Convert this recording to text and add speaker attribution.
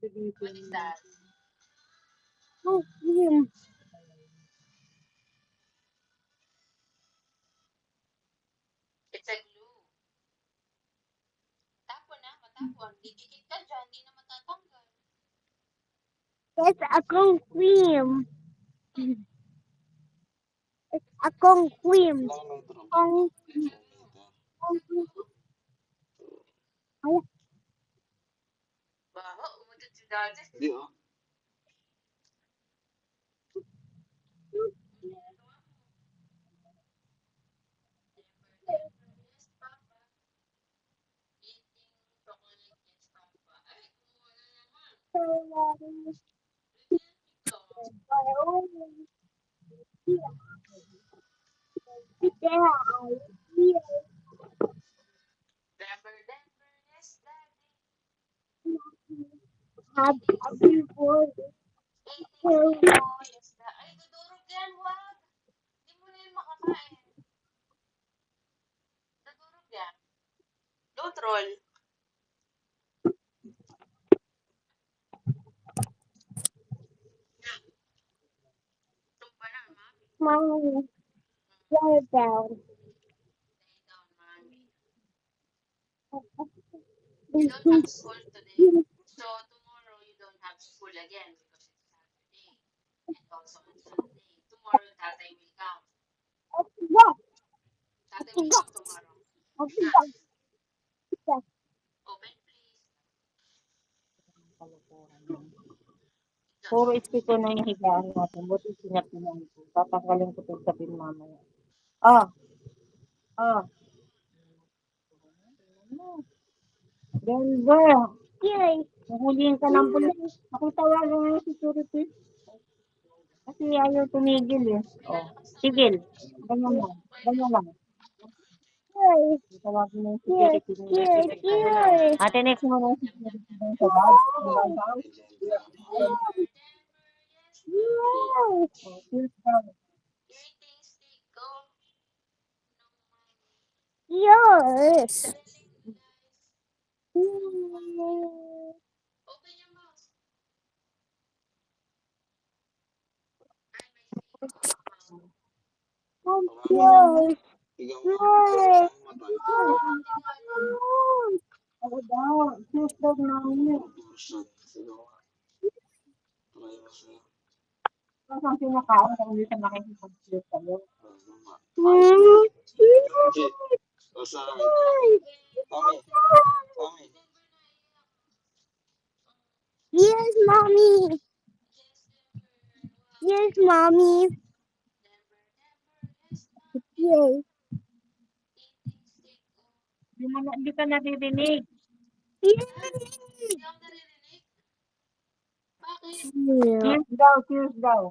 Speaker 1: What is that?
Speaker 2: Oh, cream.
Speaker 1: It's a glue. Tapon na, matapon. Didikit ka dyan, di na matatanggal.
Speaker 2: It's a kung cream. It's a kung cream. Kung ay,
Speaker 1: Baho, umutot si dati. Yes, Papa. Eating chocolate, yes, Papa. Ay, kumuha na naman. Pwede na ito. Denver, Denver, yes, Daddy.
Speaker 2: have
Speaker 1: Eating,
Speaker 2: a before.
Speaker 1: eating siko, yes, Daddy. Ay, dudurog yan, wag. Hindi mo na yun makakain. Dudurog yan. Don't roll. Tumpa na, mami.
Speaker 2: Mommy, lay down.
Speaker 1: Lay down, mommy. You don't have school today. So tomorrow you don't have school again because it's Saturday. And also on Sunday. Tomorrow Tatay will come.
Speaker 2: What?
Speaker 1: Tatay will come tomorrow. Ah, open please.
Speaker 3: Puro ispito na yung higaan natin. Buti sinapinan ko. Tatanggalin ko ito sa pin mamaya. Ah, ah. Ganda.
Speaker 2: Yay!
Speaker 3: Nahulihin ka ng pulis. Ako tawagan ng security. Kasi ayaw tumigil eh. Oh, tigil. Ganyan lang. Ganyan lang.
Speaker 2: Yay!
Speaker 3: Tawagin ng
Speaker 2: Yay!
Speaker 3: security.
Speaker 2: Yay! Yay!
Speaker 3: Ate, next mo ng security doon sa bag. Hanggang sa out.
Speaker 1: Denver, Denver, yes, Daddy.
Speaker 2: Yay!
Speaker 3: Oh, cheers daw.
Speaker 1: You're eating steak, go. No, mommy.
Speaker 2: Yes!
Speaker 1: Dali, guys. Open your mouth. Ay, may steak in your mouth.
Speaker 2: Yay! Yay!
Speaker 3: Ako daw. Cheers daw namin. Tapos ang pinakain kung hindi ka makikipag-cheers sa'yo.
Speaker 2: Yes, mommy. Yes, mommy.
Speaker 1: Denver, Denver, yes, Daddy.
Speaker 2: Yay.
Speaker 1: Eating steak, go.
Speaker 3: Hindi ka naririnig.
Speaker 2: Yay.
Speaker 1: Hindi ako naririnig. Bakit?
Speaker 2: Yeah.
Speaker 3: Cheers daw, cheers daw.